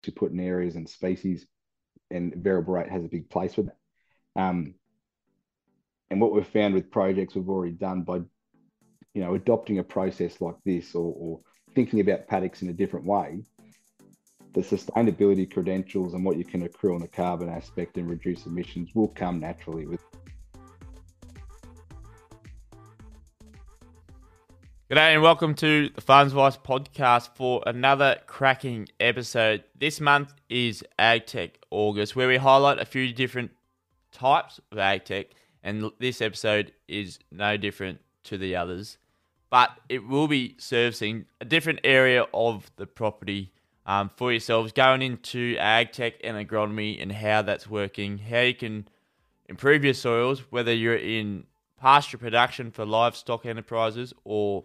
you put in areas and species, and variable rate has a big place with that. And what we've found with projects we've already done by adopting a process like this, or thinking about paddocks in a different way, the sustainability credentials and what you can accrue on the carbon aspect and reduce emissions will come naturally with. G'day and welcome to the Farms Advice podcast for another cracking episode. This month is Agtech August, where we highlight a few different types of Agtech, and this episode is no different to the others, but it will be servicing a different area of the property for yourselves, going into Agtech and agronomy and how that's working, how you can improve your soils, whether you're in pasture production for livestock enterprises or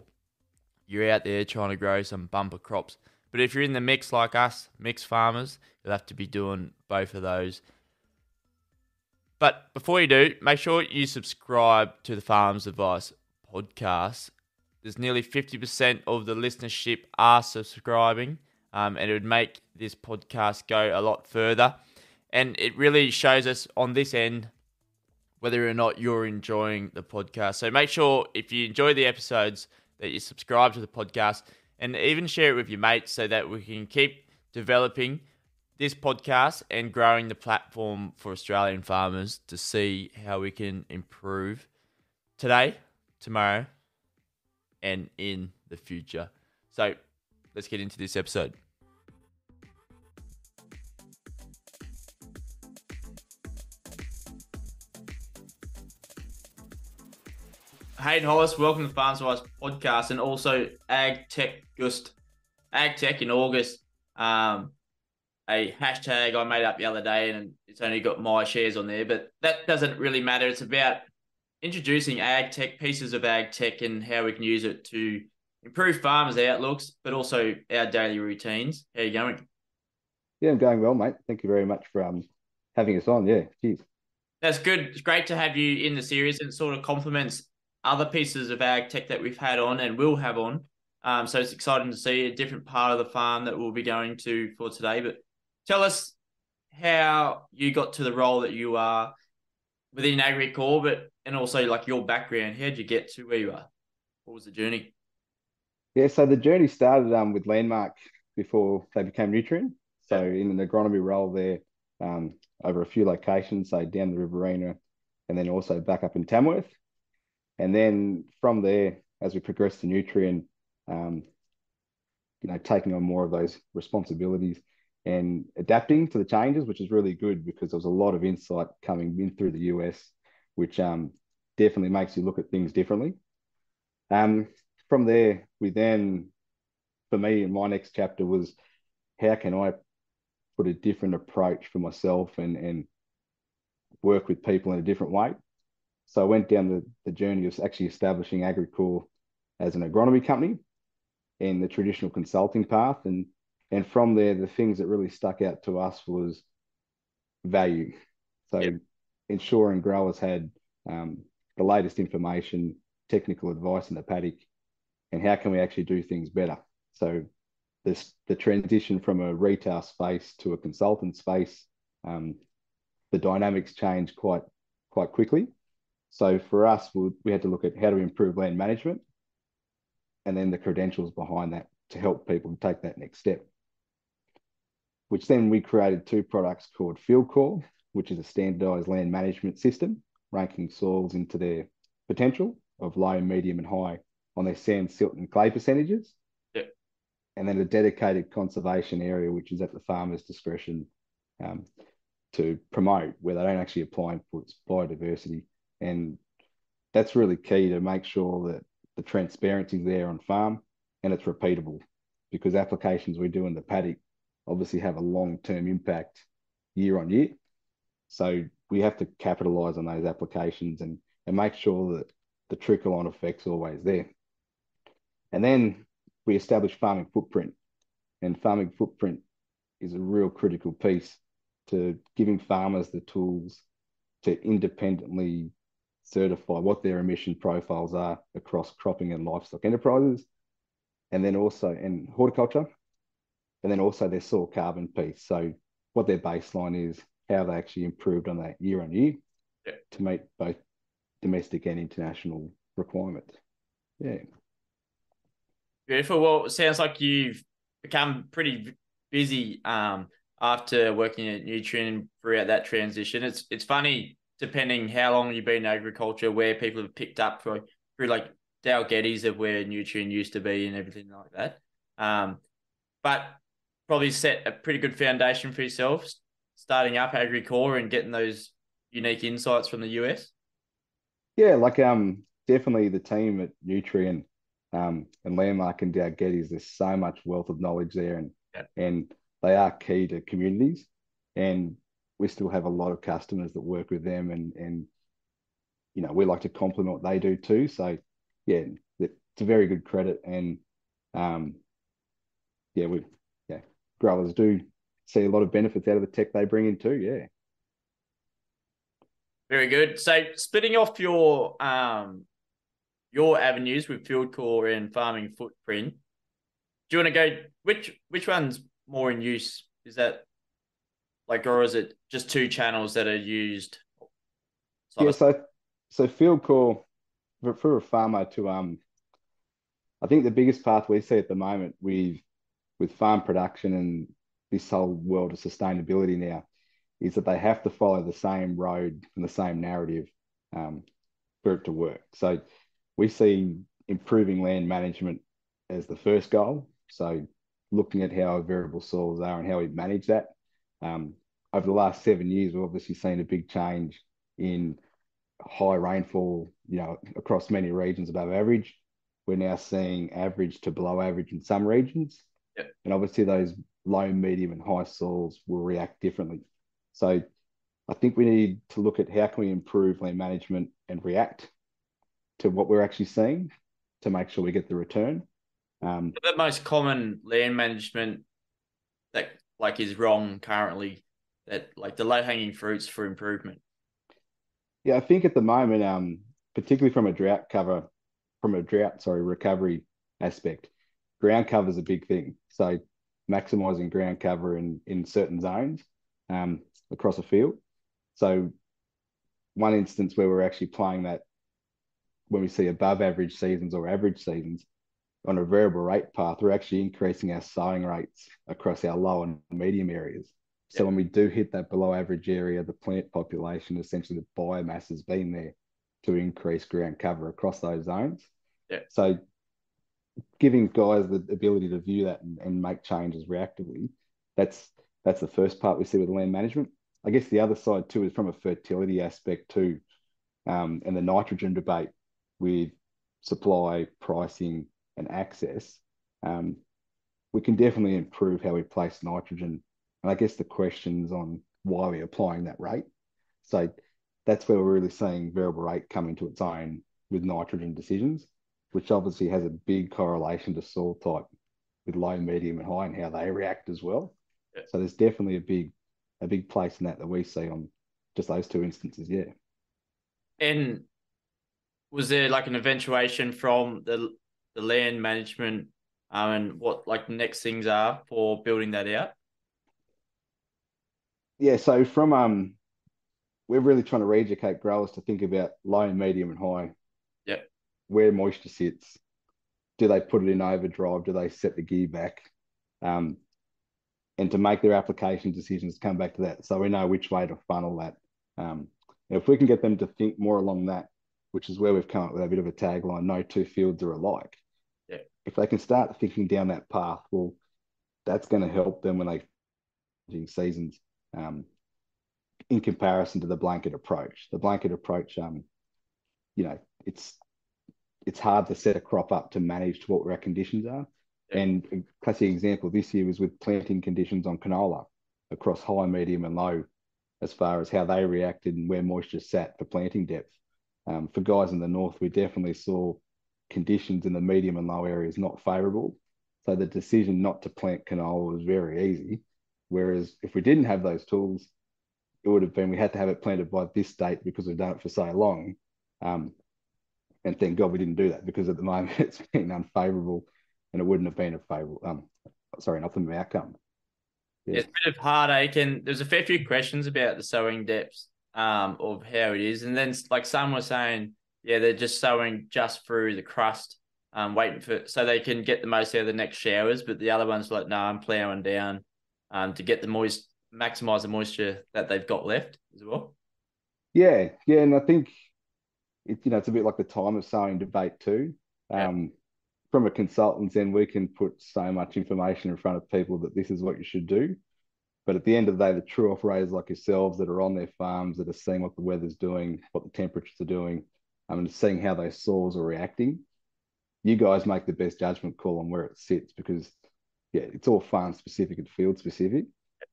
you're out there trying to grow some bumper crops. But if you're in the mix like us, mixed farmers, you'll have to be doing both of those. But before you do, make sure you subscribe to the Farms Advice podcast. There's nearly 50% of the listenership are subscribing, and it would make this podcast go a lot further. And it really shows us on this end whether or not you're enjoying the podcast. So make sure if you enjoy the episodes that you subscribe to the podcast and even share it with your mates so that we can keep developing this podcast and growing the platform for Australian farmers to see how we can improve today, tomorrow, and in the future. So let's get into this episode. Hayden Hollis, welcome to the Farms Advice podcast, and also Agtech in August. A hashtag I made up the other day, and it's only got my shares on there, but that doesn't really matter. It's about introducing Agtech, pieces of Agtech, and how we can use it to improve farmers' outlooks, but also our daily routines. How are you going? Yeah, I'm going well, mate. Thank you very much for having us on. Yeah, cheers. That's good. It's great to have you in the series, and it sort of complements other pieces of Agtech that we've had on and will have on. So it's exciting to see a different part of the farm that we'll be going to for today. But tell us how you got to the role that you are within AgriCorp, and also like your background. How did you get to where you are? What was the journey? Yeah, so the journey started with Landmark before they became Nutrien. So Yeah. in an agronomy role there, over a few locations, so down the Riverina, and then also back up in Tamworth. And then from there, as we progressed to Nutrien, taking on more of those responsibilities and adapting to the changes, which is really good because there was a lot of insight coming in through the US, which definitely makes you look at things differently. From there, for me, my next chapter was how can I put a different approach for myself and work with people in a different way. So I went down the journey of actually establishing AgriCorp as an agronomy company in the traditional consulting path. And from there, the things that really stuck out to us was value. So Yep. ensuring growers had the latest information, technical advice in the paddock, and how can we actually do things better. So the transition from a retail space to a consultant space, the dynamics changed quite quickly. So for us, we had to look at how to improve land management and then the credentials behind that to help people take that next step. Which then we created two products called FieldCore, which is a standardized land management system, ranking soils into their potential of low, medium, and high on their sand, silt, and clay percentages. Yep. And then a dedicated conservation area, which is at the farmer's discretion to promote, where they don't actually apply inputs, biodiversity. And that's really key to make sure that the transparency is there on farm and it's repeatable, because applications we do in the paddock obviously have a long-term impact year on year. So we have to capitalize on those applications and make sure that the trickle-on effect's always there. And then we establish farming footprint, and farming footprint is a real critical piece to giving farmers the tools to independently certify what their emission profiles are across cropping and livestock enterprises, and then also in horticulture, and then also their soil carbon piece. So what their baseline is, how they actually improved on that year on year to meet both domestic and international requirements. Yeah. Beautiful. Well, it sounds like you've become pretty busy after working at Nutrien throughout that transition. It's funny, depending how long you've been in agriculture, where people have picked up through like Dale Geddes of where Nutrien used to be and everything like that. But probably set a pretty good foundation for yourself, starting up AgriCore and getting those unique insights from the US. Yeah, like definitely the team at Nutrien and Landmark and Dale Geddes, there's so much wealth of knowledge there, and they are key to communities. And we still have a lot of customers that work with them, and we like to complement what they do too. So yeah, it's a very good credit, and um, yeah, growers do see a lot of benefits out of the tech they bring in too. Yeah. Very good. So splitting off your avenues with FieldCore and farming footprint, do you want to go which one's more in use? Is that like, or is it just two channels that are used? Yeah, so FieldCore for a farmer to I think the biggest path we see at the moment with farm production and this whole world of sustainability now is that they have to follow the same road and the same narrative um, for it to work. So we see improving land management as the first goal. So looking at how our variable soils are and how we manage that. Um, Over the last 7 years, we've obviously seen a big change in high rainfall, across many regions above average. We're now seeing average to below average in some regions. Yep. And obviously those low, medium, and high soils will react differently. So I think we need to look at how can we improve land management and react to what we're actually seeing to make sure we get the return. The most common land management that like is wrong currently, that like the low hanging fruits for improvement. Yeah, I think at the moment, particularly from a recovery aspect, ground cover is a big thing. So maximizing ground cover in certain zones across a field. So one instance where we're actually playing that when we see above average seasons or average seasons on a variable rate path, we're actually increasing our sowing rates across our low and medium areas. So when we do hit that below average area, the plant population, essentially the biomass has been there to increase ground cover across those zones. Yeah. So giving guys the ability to view that and make changes reactively, that's the first part we see with land management. I guess the other side too is from a fertility aspect too, and the nitrogen debate with supply, pricing, and access. We can definitely improve how we place nitrogen. And I guess the question's on why we're applying that rate. So that's where we're really seeing variable rate come into its own with nitrogen decisions, which obviously has a big correlation to soil type with low, medium, and high and how they react as well. Yeah. So there's definitely a big place in that we see on just those two instances. Yeah. And was there like an eventuation from the land management and what like the next things are for building that out? Yeah. So we're really trying to re-educate growers to think about low, medium, and high. Yeah. Where moisture sits. Do they put it in overdrive? Do they set the gear back? And to make their application decisions, come back to that. So we know which way to funnel that. If we can get them to think more along that, which is where we've come up with a bit of a tagline, no two fields are alike. Yeah. If they can start thinking down that path, well, that's going to help them when they seasons in comparison to the blanket approach. The blanket approach, it's hard to set a crop up to manage to what our conditions are. Yeah. And a classic example this year was with planting conditions on canola across high, medium, and low, as far as how they reacted and where moisture sat for planting depth. For guys in the north, we definitely saw conditions in the medium and low areas not favourable. So the decision not to plant canola was very easy. Whereas if we didn't have those tools, it would have been we had to have it planted by this date because we've done it for so long. And thank God we didn't do that, because at the moment it's been unfavourable and it wouldn't have been a favourable, an optimum outcome. Yeah. It's a bit of heartache, and there's a fair few questions about the sowing depths of how it is. And then, like some were saying, yeah, they're just sowing just through the crust, waiting for so they can get the most out of the next showers. But the other ones were like, no, I'm plowing down to get the maximize the moisture that they've got left as well. Yeah, yeah, and I think it's a bit like the time of sowing debate too. Yeah. Um, from a consultant's end, we can put so much information in front of people that this is what you should do. But at the end of the day, the true operators like yourselves that are on their farms, that are seeing what the weather's doing, what the temperatures are doing, and seeing how those soils are reacting, you guys make the best judgment call on where it sits because, yeah, it's all farm specific and field specific.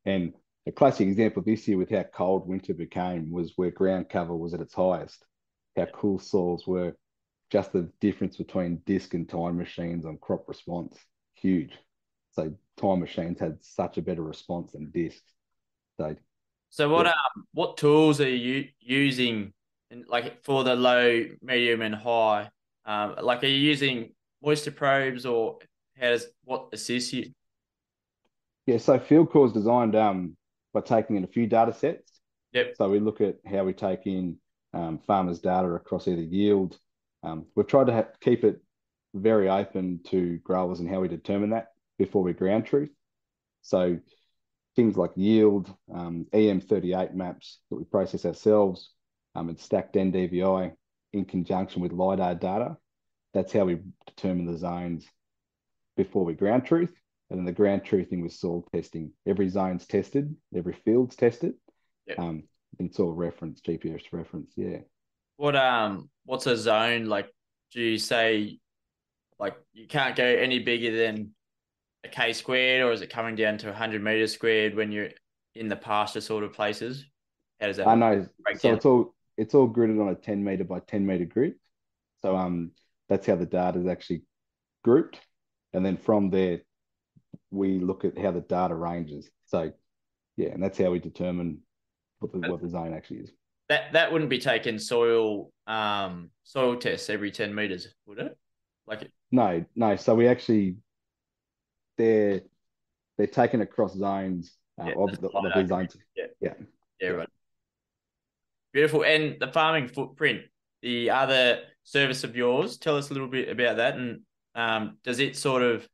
And a classic example this year with how cold winter became was where ground cover was at its highest, how cool soils were, just the difference between disc and time machines on crop response, huge. So time machines had such a better response than discs. So So yeah, what tools are you using like for the low, medium, and high? Like are you using moisture probes or what assists you? yeah. So field core is designed by taking in a few data sets. Yep. So we look at how we take in farmers' data across either yield. We've tried to keep it very open to growers and how we determine that before we ground truth. So things like yield, EM38 maps that we process ourselves, and stacked NDVI in conjunction with LiDAR data. That's how we determine the zones before we ground truth. And then the ground truthing with soil testing. Every zone's tested, every field's tested. Yep. Um, and it's all reference, GPS reference. Yeah. What's a zone like? Do you say like you can't go any bigger than a K squared, or is it coming down to 100 meters squared when you're in the pasture sort of places? How does that I know. break So down? it's all gridded on a 10 meter by 10 meter grid. So that's how the data is actually grouped. And then from there, we look at how the data ranges. So yeah, and that's how we determine what the zone actually is. That wouldn't be taking soil tests every 10 meters, would it? Like it, No, no. So we actually they're they're taken across zones yeah, of that's the, fine. the zones. Yeah, Yeah, yeah, yeah. right. Beautiful. And the farming footprint, the other service of yours, tell us a little bit about that. And does it sort of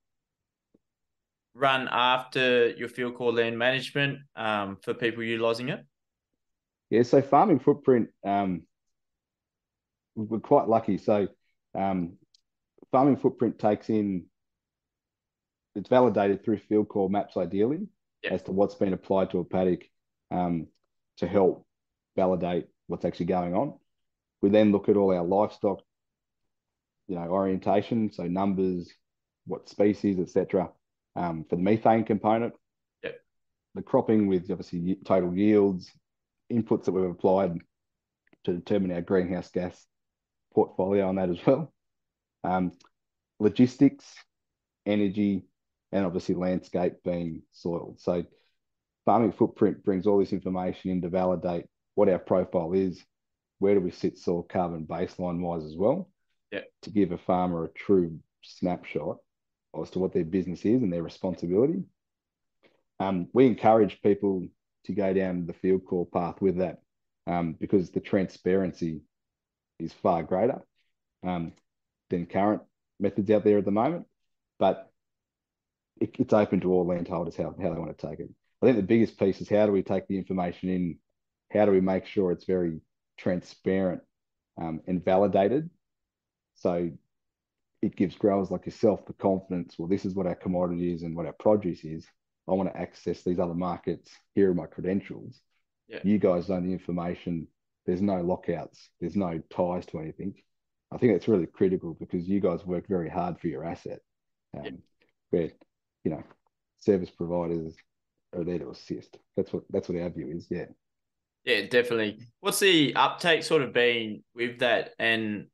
run after your field core land management for people utilizing it? Yeah, so farming footprint, we're quite lucky. So um, farming footprint takes in, it's validated through field core maps ideally Yeah, as to what's been applied to a paddock um, to help validate what's actually going on. We then look at all our livestock, orientation, so numbers, what species, etc. For the methane component, yeah, the cropping with obviously total yields, inputs that we've applied to determine our greenhouse gas portfolio on that as well. Um, Logistics, energy, and obviously landscape being soil. So farming footprint brings all this information in to validate what our profile is, where do we sit soil carbon baseline wise as well, yeah, to give a farmer a true snapshot as to what their business is and their responsibility. We encourage people to go down the field core path with that because the transparency is far greater um, than current methods out there at the moment. But it's open to all landholders how they want to take it. I think the biggest piece is how do we take the information in? How do we make sure it's very transparent and validated? So it gives growers like yourself the confidence. Well, this is what our commodity is and what our produce is. I want to access these other markets. Here are my credentials. yeah, You guys own the information. There's no lockouts. There's no ties to anything. I think that's really critical because you guys work very hard for your asset. yeah. Where you know service providers are there to assist. That's what our view is. Yeah. Yeah, definitely. What's the uptake sort of been with that and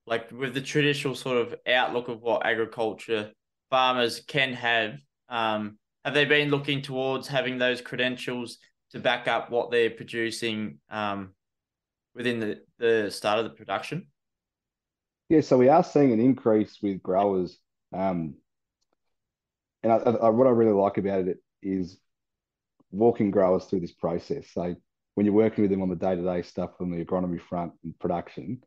like with the traditional sort of outlook of what agriculture farmers can have they been looking towards having those credentials to back up what they're producing within the start of the production? Yeah. So we are seeing an increase with growers. And what I really like about it is walking growers through this process. So when you're working with them on the day-to-day stuff on the agronomy front and production,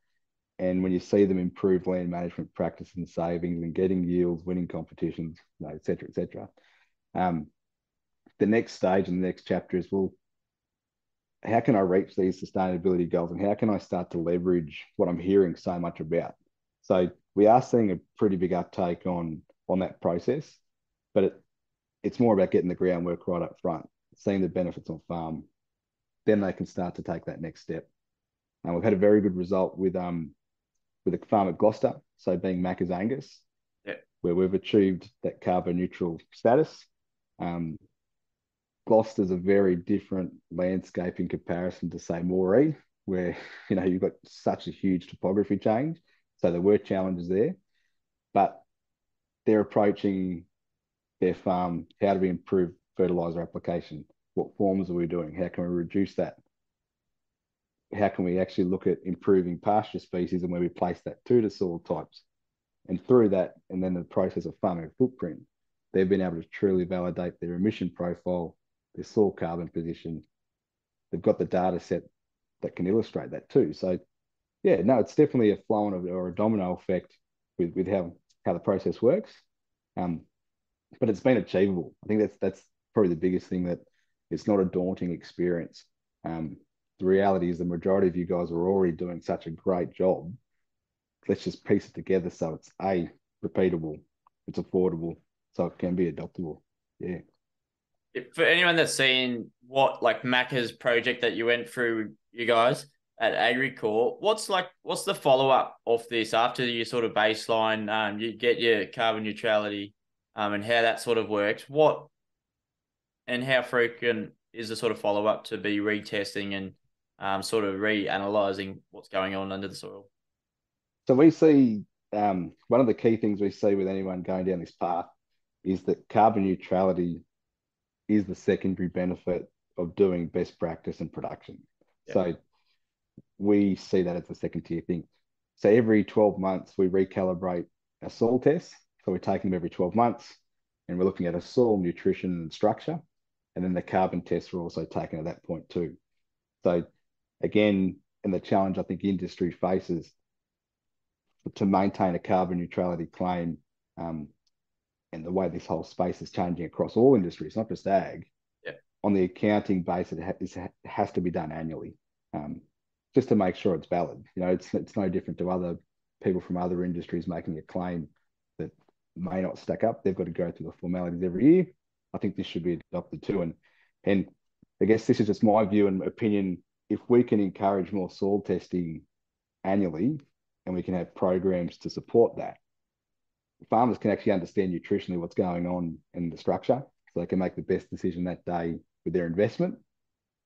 and when you see them improve land management practice and savings and getting yields, winning competitions, et cetera, et cetera. The next stage and the next chapter is, well, how can I reach these sustainability goals and how can I start to leverage what I'm hearing so much about? So we are seeing a pretty big uptake on that process, but it's more about getting the groundwork right up front, seeing the benefits on farm. Then they can start to take that next step. And we've had a very good result with a farm at Gloucester, so being Macca's Angus, where we've achieved that carbon neutral status. Gloucester's a very different landscape in comparison to, say, Moree, where you've got such a huge topography change. So there were challenges there, but they're approaching their farm. How do we improve fertilizer application? What forms are we doing? How can we reduce that? How can we actually look at improving pasture species and where we place that to the soil types? And through that, and then the process of farming footprint, they've been able to truly validate their emission profile, their soil carbon position. They've got the data set that can illustrate that too. So yeah, no, it's definitely a flow on or a domino effect with how the process works. But it's been achievable. I think that's probably the biggest thing, that it's not a daunting experience. The reality is the majority of you guys are already doing such a great job. Let's just piece it together so it's repeatable, it's affordable, so it can be adoptable. Yeah. For anyone that's seen what like Macca's project that you went through, you guys at AgriCorp, what's the follow up of this after you sort of baseline, you get your carbon neutrality, and how that sort of works? What and how frequent is the sort of follow up to be retesting and sort of reanalyzing what's going on under the soil? So we see one of the key things we see with anyone going down this path is that carbon neutrality is the secondary benefit of doing best practice and production. Yep. So we see that as the second tier thing. So every 12 months, we recalibrate our soil tests. So we're taking them every 12 months and we're looking at a soil nutrition and structure. And then the carbon tests were also taken at that point too. So again, and the challenge I think industry faces to maintain a carbon neutrality claim, and the way this whole space is changing across all industries, not just ag, on the accounting base, it has to be done annually, just to make sure it's valid. It's no different to other people from other industries making a claim that may not stack up. They've got to go through the formalities every year. I think this should be adopted too. And I guess this is just my view and opinion. If we can encourage more soil testing annually, and we can have programs to support that, farmers can actually understand nutritionally what's going on in the structure, so they can make the best decision that day with their investment.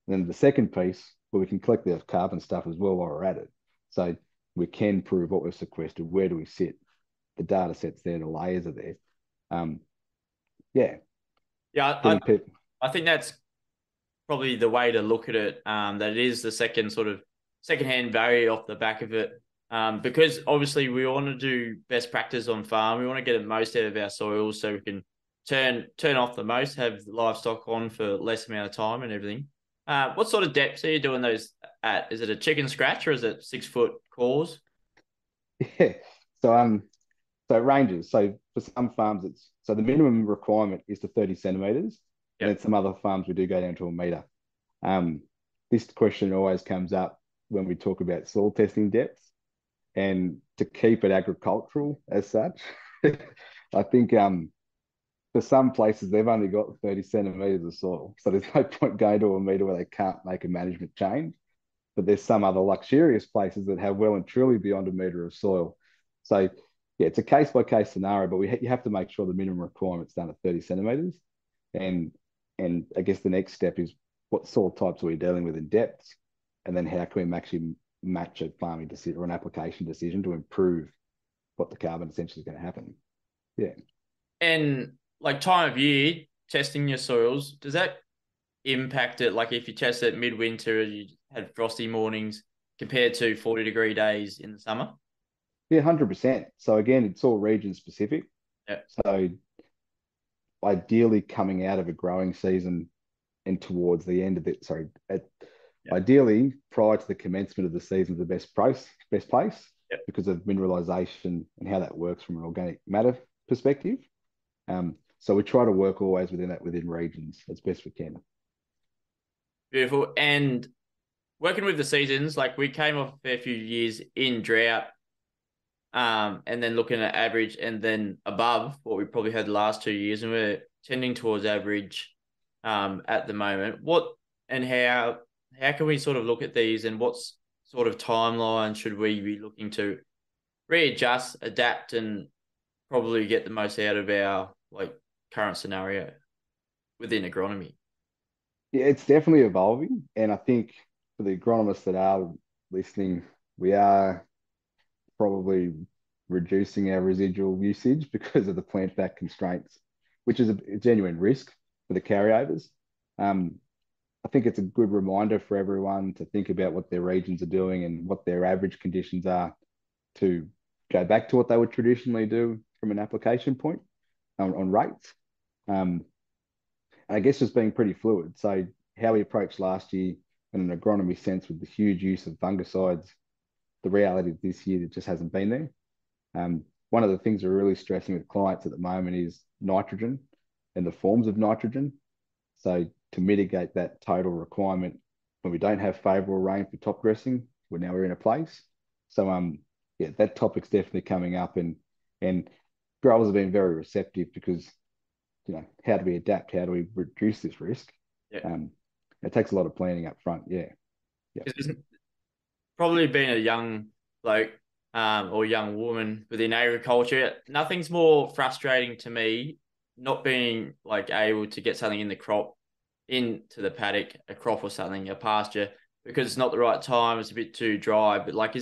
And then the second piece, where we can collect the carbon stuff as well while we're at it. So we can prove what we've sequestered, where do we sit, the data sets there, the layers are there. Yeah, I think that's probably the way to look at it, that it is the second-hand value off the back of it. Because obviously we want to do best practice on farm. We want to get the most out of our soils so we can turn off the most, have livestock on for less amount of time and everything. What sort of depths are you doing those at? Is it a chicken scratch or is it 6 foot cores? Yeah. So it ranges. So for some farms, the minimum requirement is to 30 centimeters. Yep. And then some other farms we do go down to a meter. This question always comes up when we talk about soil testing depths. And to keep it agricultural as such, I think for some places, they've only got 30 centimeters of soil. So there's no point going to a meter where they can't make a management change. But there's some other luxurious places that have well and truly beyond a meter of soil. So yeah, it's a case-by-case scenario, but you have to make sure the minimum requirement's done at 30 centimeters. And I guess the next step is, what soil types are we dealing with in depths? And then how can we actually match a farming decision or an application decision to improve what the carbon essentially is going to happen. Yeah. And like time of year, testing your soils, does that impact it? Like if you test it midwinter, you had frosty mornings compared to 40-degree days in the summer? Yeah, 100%. So again, it's all region specific. Yeah. So ideally coming out of a growing season, and towards the end of it, sorry, Yeah. ideally prior to the commencement of the season, the best place Yeah. because of mineralization and how that works from an organic matter perspective. So we try to work always within regions as best we can. Beautiful. And working with the seasons, like we came off a fair few years in drought, and then looking at average and then above what we probably had the last 2 years, and we're tending towards average at the moment. What and how can we sort of look at these, and what sort of timeline should we be looking to readjust, adapt, and probably get the most out of our like current scenario within agronomy? Yeah, it's definitely evolving, and I think for the agronomists that are listening, we are probably reducing our residual usage because of the plant back constraints, which is a genuine risk for the carryovers. Um, I think it's a good reminder for everyone to think about what their regions are doing and what their average conditions are to go back to what they would traditionally do from an application point on rates. And I guess just being pretty fluid. So how we approached last year in an agronomy sense with the huge use of fungicides, the reality of this year that just hasn't been there. One of the things we're really stressing with clients at the moment is nitrogen and the forms of nitrogen. So to mitigate that total requirement, when we don't have favourable rain for top dressing, we're in a place. So yeah, that topic's definitely coming up, and growers have been very receptive because how do we adapt? How do we reduce this risk? Yeah. It takes a lot of planning up front. Yeah, yeah, Probably being a young bloke or young woman within agriculture, nothing's more frustrating to me not being like able to get something in the crop, into the paddock, a crop or something, a pasture, because it's not the right time, it's a bit too dry. But like,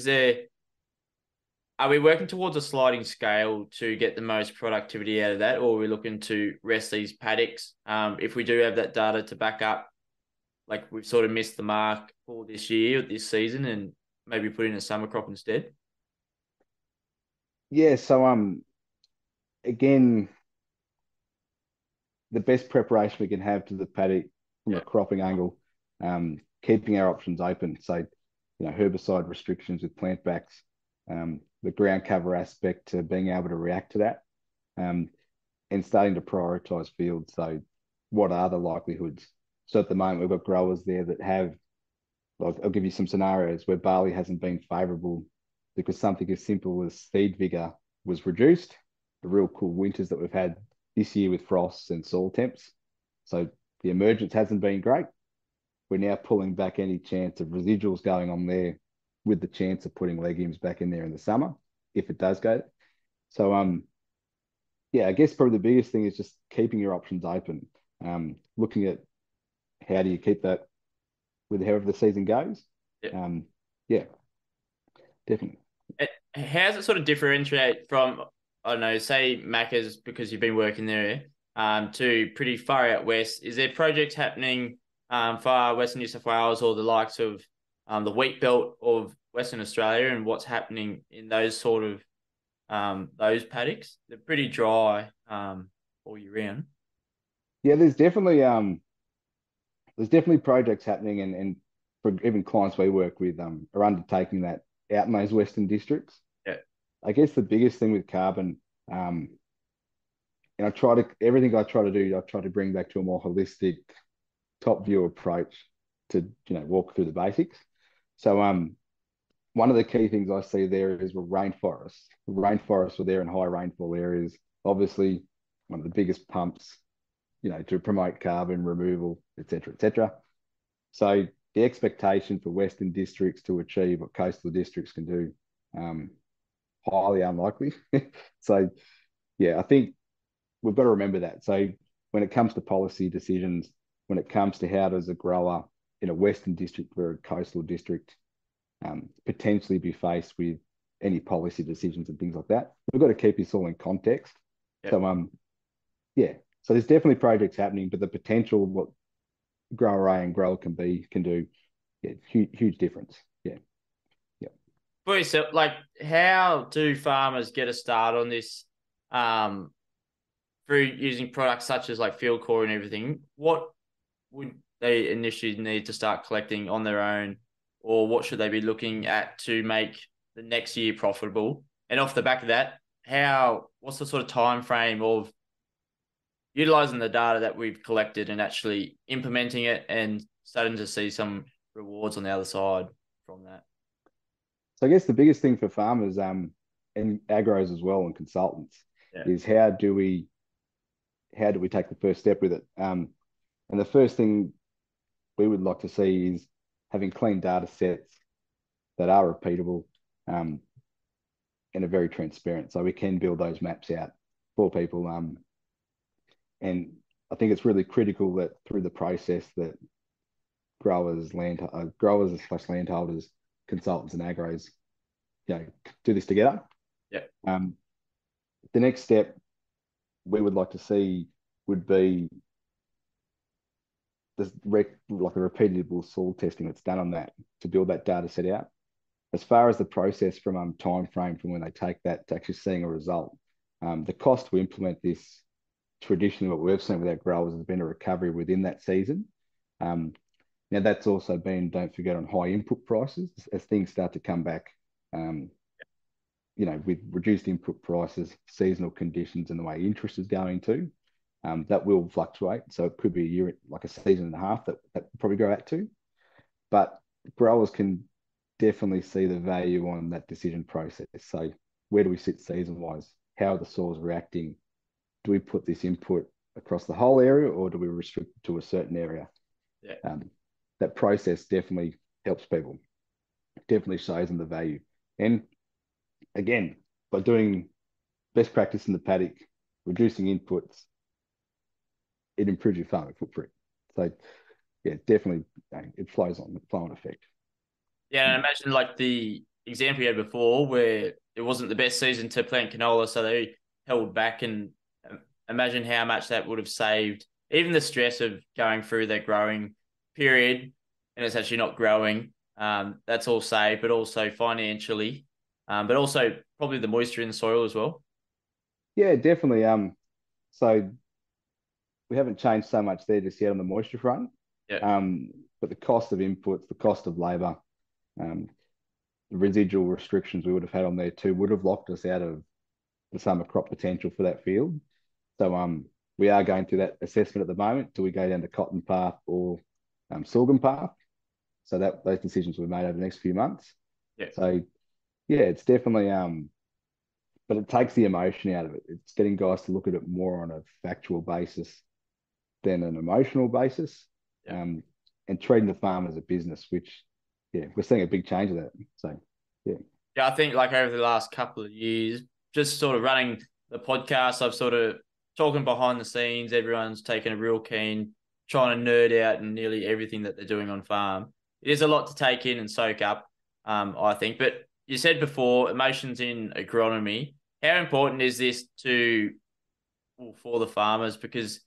are we working towards a sliding scale to get the most productivity out of that, or are we looking to rest these paddocks? If we do have that data to back up, like we've sort of missed the mark for this year, this season, and maybe put in a summer crop instead. yeah. So again, the best preparation we can have to the paddock from a Yeah, cropping angle, keeping our options open. So, herbicide restrictions with plant backs, the ground cover aspect to being able to react to that, um, and starting to prioritize fields. So, what are the likelihoods? So, at the moment, we've got growers there that have, like, I'll give you some scenarios where barley hasn't been favorable because something as simple as seed vigor was reduced. The real cool winters that we've had this year with frosts and soil temps. So the emergence hasn't been great. We're now pulling back any chance of residuals going on there with the chance of putting legumes back in there in the summer if it does go. So yeah, I guess probably the biggest thing is just keeping your options open. Looking at how do you keep that with however the season goes. yeah. Yeah, definitely. How does it sort of differentiate from, I don't know, say Macca's, because you've been working there, to pretty far out west? Is there projects happening far western New South Wales, or the likes of the wheat belt of Western Australia, and what's happening in those sort of those paddocks? They're pretty dry all year round. Yeah, there's definitely projects happening, and for even clients we work with are undertaking that out in those western districts. Yeah, I guess the biggest thing with carbon, and everything I try to do, I try to bring back to a more holistic, top view approach to walk through the basics. So one of the key things I see there is rainforests. Rainforests are there in high rainfall areas. Obviously, one of the biggest pumps, to promote carbon removal, etc., etc. So the expectation for Western districts to achieve what coastal districts can do, highly unlikely. So yeah, I think we've got to remember that. So when it comes to policy decisions, when it comes to how does a grower in a Western district or a coastal district potentially be faced with any policy decisions and things like that, we've got to keep this all in context. yeah. So yeah, so there's definitely projects happening, but the potential what grower A and grower can do, yeah, huge difference. Yeah, yeah. For yourself, like, how do farmers get a start on this? Through using products such as like field core and everything, what would they initially need to start collecting on their own, or what should they be looking at to make the next year profitable? And off the back of that, what's the sort of time frame of utilizing the data that we've collected and actually implementing it and starting to see some rewards on the other side from that? So I guess the biggest thing for farmers and agros as well and consultants Yeah. is how do we take the first step with it? And the first thing we would like to see is having clean data sets that are repeatable and are very transparent. So we can build those maps out for people. And I think it's really critical that through the process that growers slash landholders, consultants and agros, do this together. Yeah. The next step we would like to see would be like a repeatable soil testing that's done on that to build that data set out. As far as the process from time frame from when they take that to actually seeing a result, the cost to implement this traditionally, what we've seen with our growers has been a recovery within that season. Now that's also been, don't forget, on high input prices as things start to come back. With reduced input prices, seasonal conditions, and the way interest is going to, that will fluctuate. So it could be a year, like a season and a half that will probably go out to. But growers can definitely see the value on that decision process. So where do we sit season-wise? How are the soils reacting? Do we put this input across the whole area or do we restrict it to a certain area? Yeah. That process definitely helps people, definitely shows them the value. And again, by doing best practice in the paddock, reducing inputs, it improves your farming footprint. So yeah, definitely it flows on the flow-on effect. Yeah, and imagine like the example you had before where it wasn't the best season to plant canola, so they held back, and imagine how much that would have saved, even the stress of going through their growing period and it's actually not growing. That's all saved, but also financially, but also probably the moisture in the soil as well. Yeah, definitely. So we haven't changed so much there just yet on the moisture front. Yeah. But the cost of inputs, the cost of labour, the residual restrictions we would have had on there too would have locked us out of the summer crop potential for that field. So we are going through that assessment at the moment. Do we go down the cotton path or sorghum path? So that those decisions will be made over the next few months. Yeah. So yeah, it's definitely but it takes the emotion out of it. It's getting guys to look at it more on a factual basis than an emotional basis, Yeah. and treating the farm as a business, which yeah, we're seeing a big change of that. So yeah. Yeah, I think like over the last couple of years, just sort of running the podcast, I've sort of talking behind the scenes, everyone's taken a real keen, trying to nerd out in nearly everything that they're doing on farm. It is a lot to take in and soak up, I think. But you said before, emotions in agronomy. How important is this for the farmers? Because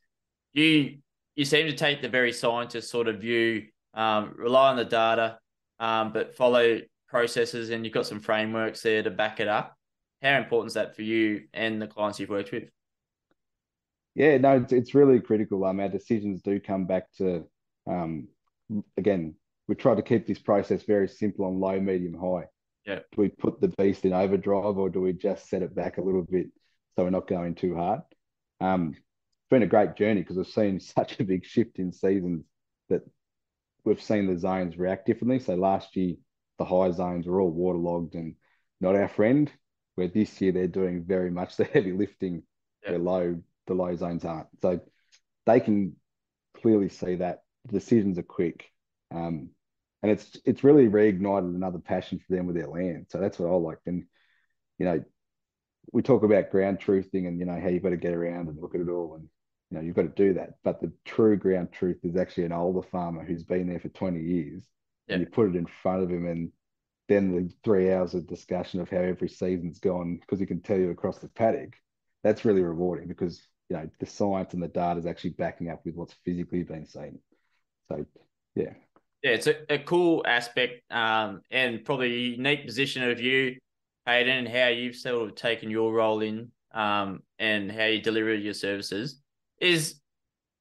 you seem to take the very scientist sort of view, rely on the data, but follow processes, and you've got some frameworks there to back it up. How important is that for you and the clients you've worked with? Yeah, no, it's really critical. Our decisions do come back to, again, we try to keep this process very simple on low, medium, high. Yeah. Do we put the beast in overdrive or do we just set it back a little bit so we're not going too hard? It's been a great journey because we've seen such a big shift in seasons that we've seen the zones react differently. So last year, the high zones were all waterlogged and not our friend, where this year they're doing very much the heavy lifting, Yeah. where the low zones aren't. So they can clearly see that the decisions are quick. And it's really reignited another passion for them with their land. So that's what I like. And, we talk about ground truthing and, how you've got to get around and look at it all. And, you've got to do that. But the true ground truth is actually an older farmer who's been there for 20 years. Yeah. And you put it in front of him, and then the 3 hours of discussion of how every season's gone, because he can tell you across the paddock, that's really rewarding because, the science and the data is actually backing up with what's physically been seen. So, yeah. Yeah, it's a cool aspect, and probably a unique position of you, Hayden, and how you've sort of taken your role in, and how you deliver your services. Is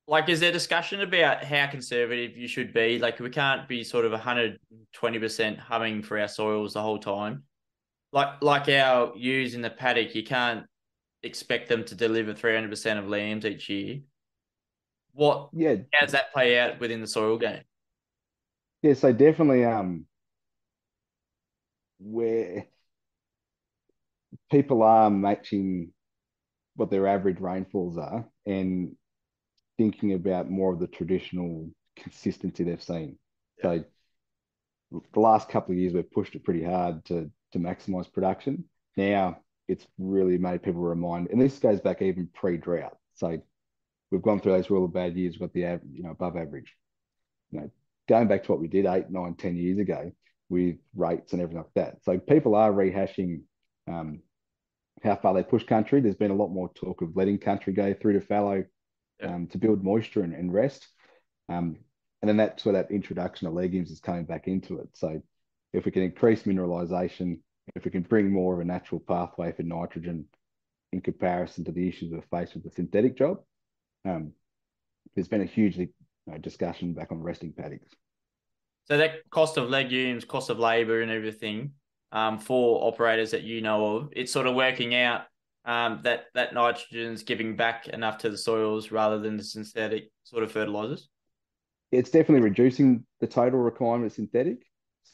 like, is there discussion about how conservative you should be? Like, we can't be sort of 120% humming for our soils the whole time. Like our ewes in the paddock, you can't expect them to deliver 300% of lambs each year. What Yeah, How does that play out within the soil game? yeah. So definitely, where people are matching what their average rainfalls are and thinking about more of the traditional consistency they've seen. Yeah, So the last couple of years we've pushed it pretty hard to maximize production. Now it's really made people remind, and this goes back even pre-drought. So we've gone through those really bad years, got the above average. You know, going back to what we did 8, 9, 10 years ago with rates and everything like that. So people are rehashing um, how far they push country. There's been a lot more talk of letting country go through to fallow yeah. to build moisture and rest. Um, and then that's where that introduction of legumes is coming back into it. So if we can increase mineralization, if we can bring more of a natural pathway for nitrogen in comparison to the issues we're faced with the synthetic job, um, there's been a huge discussion back on resting paddocks. So that cost of legumes, cost of labor, and everything, for operators that you know of, it's sort of working out that nitrogen's giving back enough to the soils rather than the synthetic sort of fertilizers. It's definitely reducing the total requirement of synthetic,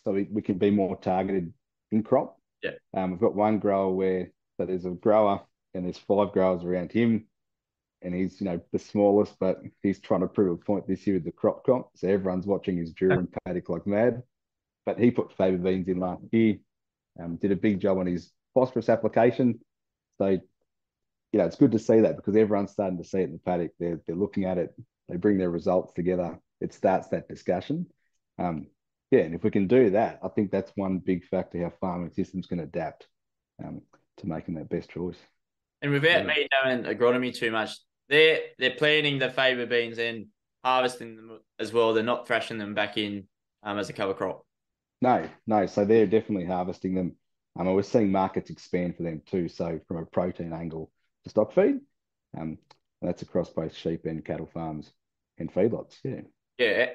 so we can be more targeted in crop. Yeah. We've got one grower where so there's a grower and there's 5 growers around him, and he's the smallest, but he's trying to prove a point this year with the crop comp. So everyone's watching his Duran paddock like mad. But he put faba beans in last year, did a big job on his phosphorus application. So it's good to see that because everyone's starting to see it in the paddock. They're looking at it. They bring their results together. It starts that discussion. Yeah, and if we can do that, I think that's one big factor how farming systems can adapt um, to making that best choice. And without Yeah. me knowing agronomy too much, they're planting the faba beans and harvesting them as well. They're not thrashing them back in as a cover crop. No, no. So they're definitely harvesting them. And we're seeing markets expand for them too. So from a protein angle to stock feed, and that's across both sheep and cattle farms and feedlots. Yeah. Yeah,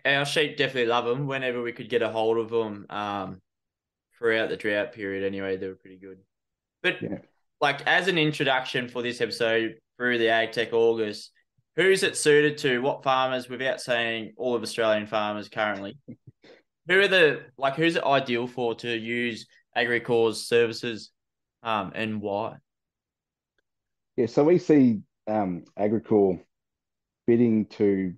our sheep definitely love them. Whenever we could get a hold of them, throughout the drought period, anyway, they were pretty good. But Yeah. like as an introduction for this episode through the Agtech August, who's it suited to? What farmers? Without saying all of Australian farmers currently, who's it ideal for to use Agricor's services, and why? Yeah. So we see Agricor bidding to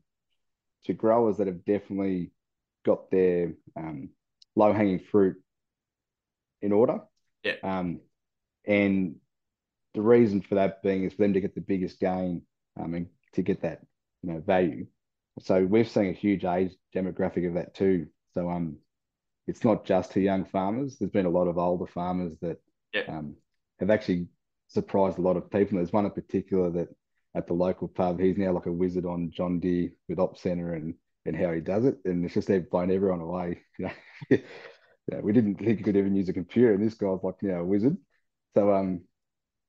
growers that have definitely got their low hanging fruit in order. Yeah, Um, and the reason for that being is for them to get the biggest gain and to get that value. So we've seen a huge age demographic of that too. So it's not just to young farmers. There's been a lot of older farmers that yeah. have actually surprised a lot of people. There's one in particular that at the local pub, he's now like a wizard on John Deere with Op Center and how he does it, and it's just they've blown everyone away. Yeah, we didn't think he could even use a computer, and this guy's like a wizard. So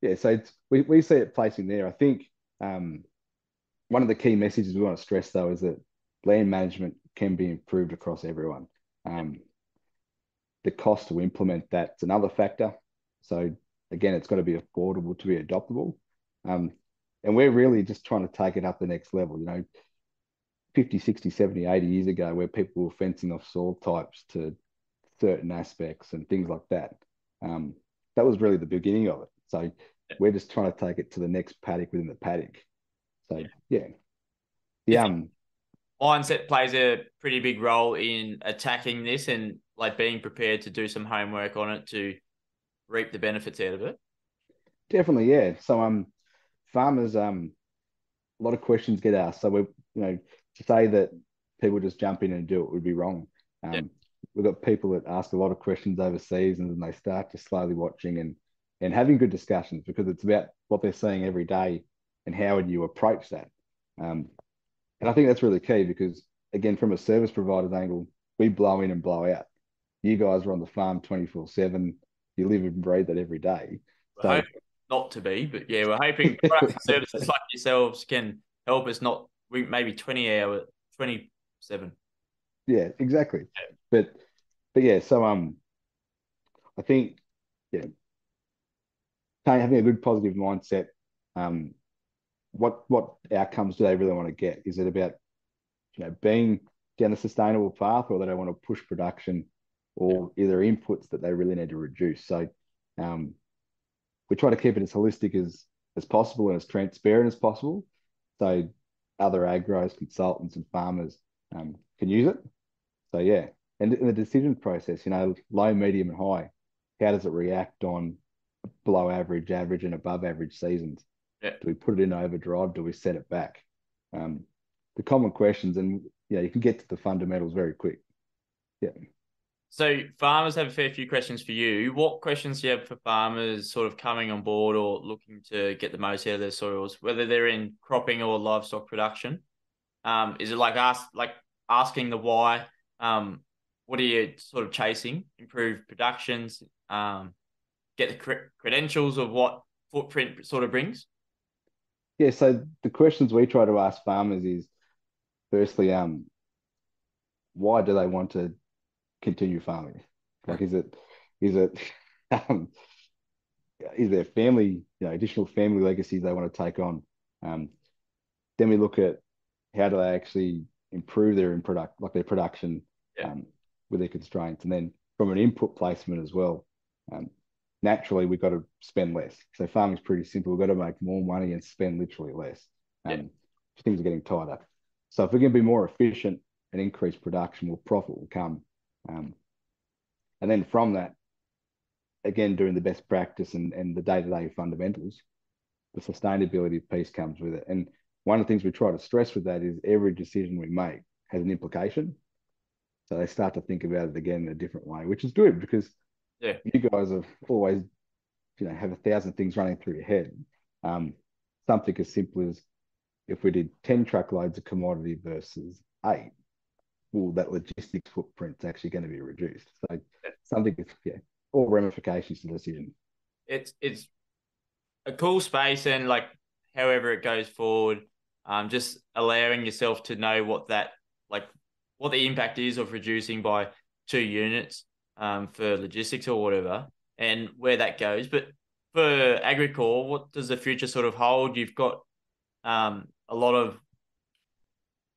yeah, so we see it placing there. I think one of the key messages we want to stress though is that land management can be improved across everyone. The cost to implement that's another factor. So again, it's got to be affordable to be adoptable. And we're really just trying to take it up the next level. 50, 60, 70, 80 years ago, where people were fencing off soil types to certain aspects and things like that. That was really the beginning of it. So we're just trying to take it to the next paddock within the paddock. So yeah. Do The you think mindset plays a pretty big role in attacking this and like being prepared to do some homework on it to reap the benefits out of it? definitely, yeah. So farmers a lot of questions get asked. So to say that people just jump in and do it would be wrong. Yeah, We've got people that ask a lot of questions overseas, and then they start just slowly watching and having good discussions because it's about what they're seeing every day and how would you approach that. And I think that's really key because again, from a service provider's angle, we blow in and blow out. You guys are on the farm 24/7. You live and breathe that every day. we're So hoping not to be, but yeah, we're hoping products and services like yourselves can help us not we maybe 20 hour, 27. Yeah, exactly. But yeah, so I think yeah, having a good positive mindset. Um, what outcomes do they really want to get? Is it about being down a sustainable path, or they want to push production, Yeah. or either inputs that they really need to reduce? So um, we try to keep it as holistic as possible and as transparent as possible, so other agros, consultants, and farmers can use it. So yeah, and in the decision process, low, medium, and high, how does it react on below average, average, and above average seasons? Yeah. Do we put it in overdrive? Do we set it back? Um, the common questions, and you can get to the fundamentals very quick. Yeah. So farmers have a fair few questions for you. What questions do you have for farmers sort of coming on board or looking to get the most out of their soils, whether they're in cropping or livestock production? Is it like asking the why? What are you sort of chasing? Improve productions, get the credentials of what footprint sort of brings. Yeah. So the questions we try to ask farmers is firstly, why do they want to continue farming? Like, is it um, is there family, additional family legacies they want to take on? Um, then we look at how do they actually improve their production Yeah, with their constraints, and then from an input placement as well. Um, Naturally, we've got to spend less. So farming's pretty simple. We've got to make more money and spend literally less. yeah, Things are getting tighter. So if we're going to be more efficient and increase production, well, profit will come. Um, and then from that, again, doing the best practice and the day-to-day fundamentals, the sustainability piece comes with it. And one of the things we try to stress with that is every decision we make has an implication. So they start to think about it again in a different way, which is good because yeah, you guys have always, have 1,000 things running through your head. Um, Something as simple as if we did 10 truckloads of commodity versus 8, well, that logistics footprint's actually going to be reduced. So yeah. something is, all ramifications to the decision. It's a cool space, and like however it goes forward, just allowing yourself to know like what the impact is of reducing by 2 units for logistics or whatever, and where that goes. But for Agricor, what does the future sort of hold? You've got a lot of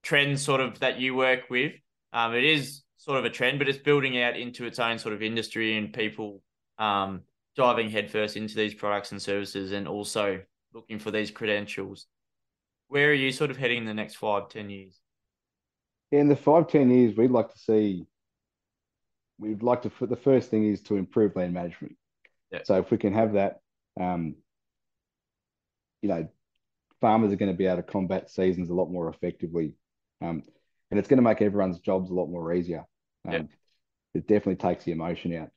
trends sort of that you work with. It is sort of a trend, but it's building out into its own sort of industry and people um, diving headfirst into these products and services, and also looking for these credentials. Where are you sort of heading in the next 5, 10 years? In the 5, 10 years, the first thing is to improve land management. Yeah, So if we can have that, um, you know, farmers are going to be able to combat seasons a lot more effectively. And it's going to make everyone's jobs a lot more easier. yeah, It definitely takes the emotion out.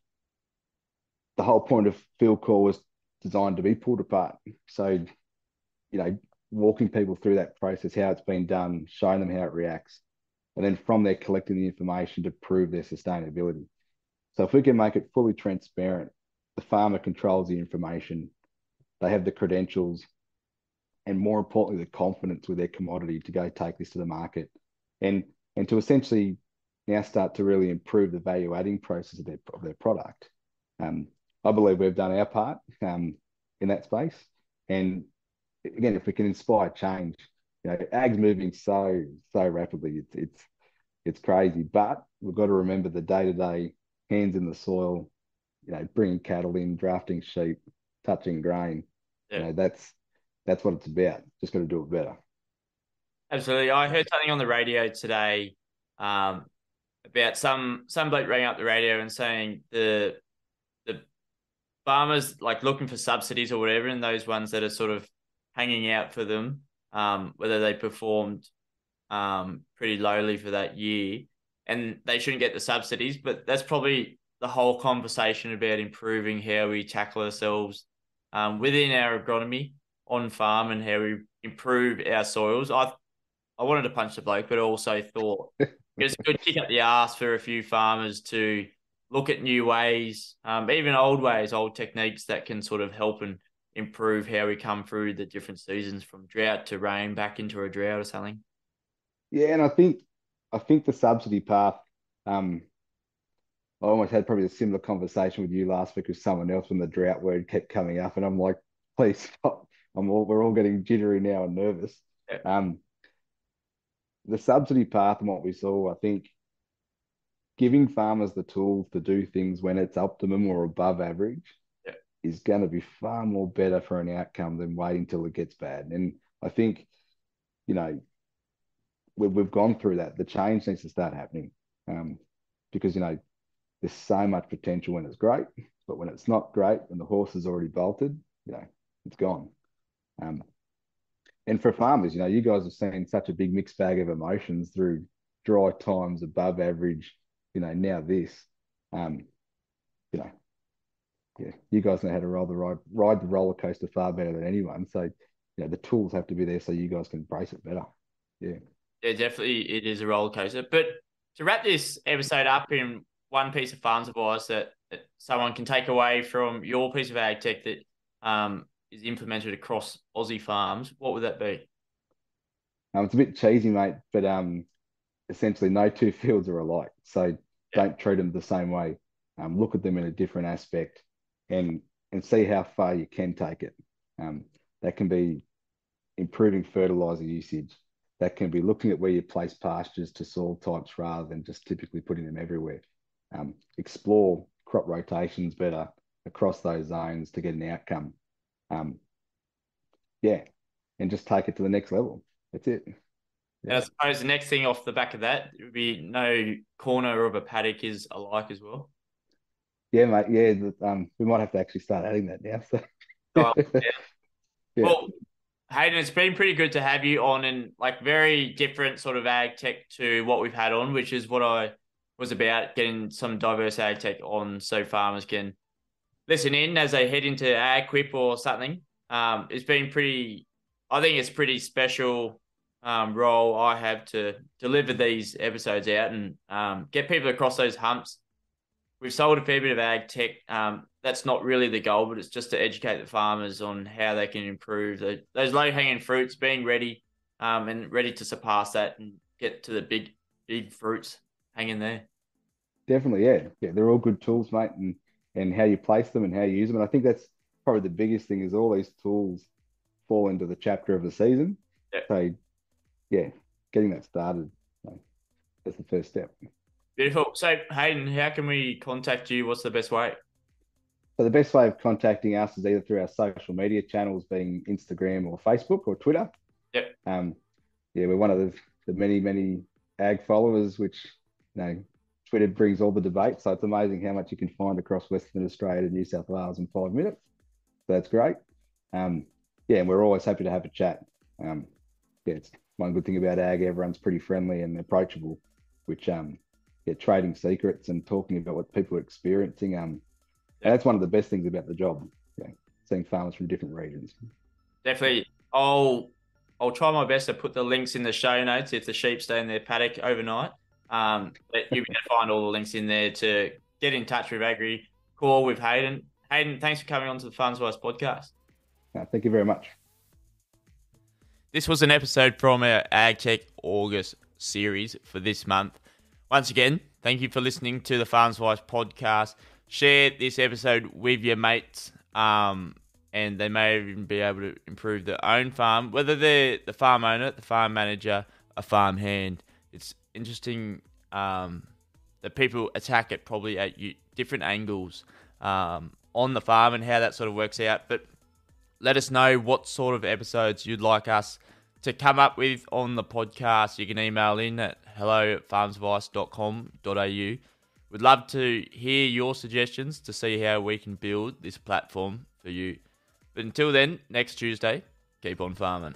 The whole point of field call was designed to be pulled apart. So, walking people through that process, how it's been done, showing them how it reacts, and then from there collecting the information to prove their sustainability. So if we can make it fully transparent, the farmer controls the information, they have the credentials, and more importantly, the confidence with their commodity to go take this to the market, and to essentially now start to really improve the value adding process of their product. Um, I believe we've done our part in that space, and again, if we can inspire change, ag's moving so rapidly, it's crazy. But we've got to remember the day to day hands in the soil, bringing cattle in, drafting sheep, touching grain. yeah. That's what it's about. Just got to do it better. Absolutely. I heard something on the radio today um, about some bloke rang up the radio and saying the farmers like looking for subsidies or whatever, and those ones that are sort of hanging out for them, whether they performed pretty lowly for that year, and they shouldn't get the subsidies. But that's probably the whole conversation about improving how we tackle ourselves within our agronomy on farm and how we improve our soils. I wanted to punch the bloke, but I also thought it's a good kick up the ass for a few farmers to look at new ways, even old ways, old techniques that can sort of help and improve how we come through the different seasons from drought to rain back into a drought or something. Yeah, and I think the subsidy path. Um, I almost had probably a similar conversation with you last week with someone else when the drought word kept coming up, and I'm like, please stop. We're all getting jittery now and nervous. Yeah, Um, the subsidy path and what we saw, I think, giving farmers the tools to do things when it's optimum or above average yeah, is going to be far more better for an outcome than waiting till it gets bad. And I think, you know, we've gone through that. The change needs to start happening, because, there's so much potential when it's great, but when it's not great and the horse is already bolted, it's gone. Um, and for farmers, you guys have seen such a big mixed bag of emotions through dry times, above average, now this. Um, you know, yeah, you guys know how to ride the roller coaster far better than anyone. So, the tools have to be there so you guys can brace it better. Yeah. yeah, definitely it is a roller coaster. But to wrap this episode up in one piece of farms advice that someone can take away from your piece of ag tech that is implemented across Aussie farms, what would that be? It's a bit cheesy, mate, but essentially no two fields are alike. So Yeah, don't treat them the same way. Look at them in a different aspect and see how far you can take it. Um, that can be improving fertilizer usage. That can be looking at where you place pastures to soil types rather than just typically putting them everywhere. Explore crop rotations better across those zones to get an outcome. Um, yeah, and just take it to the next level. That's it. and Yeah. I suppose the next thing off the back of that would be no corner of a paddock is alike as well. Yeah, mate. Yeah, we might have to actually start adding that now. So, Oh, yeah. yeah, Well, Hayden, it's been pretty good to have you on and like very different sort of ag tech to what we've had on, which is what I was about getting some diverse ag tech on so farmers can listen in as they head into ag quip or something. It's been pretty, I think it's pretty special role I have to deliver these episodes out and get people across those humps. We've sold a fair bit of ag tech. That's not really the goal, but it's just to educate the farmers on how they can improve those low hanging fruits, being ready and ready to surpass that and get to the big fruits hanging there. definitely. Yeah, yeah. They're all good tools, mate, and how you place them and how you use them. And I think that's probably the biggest thing is all these tools fall into the chapter of the season. Yeah, So yeah, getting that started, that's the first step. beautiful. So Hayden, how can we contact you? What's the best way? So the best way of contacting us is either through our social media channels, being Instagram or Facebook or Twitter. Yep. Um, yeah, we're one of the many ag followers, which Twitter brings all the debate. So it's amazing how much you can find across Western Australia to New South Wales in 5 minutes. So that's great. Um, yeah, and we're always happy to have a chat. Yeah, it's one good thing about ag. Everyone's pretty friendly and approachable, which yeah, trading secrets and talking about what people are experiencing. And Yep. that's one of the best things about the job. Yeah, seeing farmers from different regions. Definitely. I'll try my best to put the links in the show notes if the sheep stay in their paddock overnight. But you'll be able to find all the links in there to get in touch with Agri, call with Hayden. Hayden, thanks for coming on to the Farms Wise podcast. Thank you very much. This was an episode from our Agtech August series for this month. Once again, thank you for listening to the Farms Wise podcast. Share this episode with your mates, and they may even be able to improve their own farm, whether they're the farm owner, the farm manager, a farm hand. It's interesting that people attack it probably at different angles on the farm and how that sort of works out. But let us know what sort of episodes you'd like us to come up with on the podcast. You can email in at hello@farmsadvice.com.au. We'd love to hear your suggestions to see how we can build this platform for you. But until then, next Tuesday, keep on farming.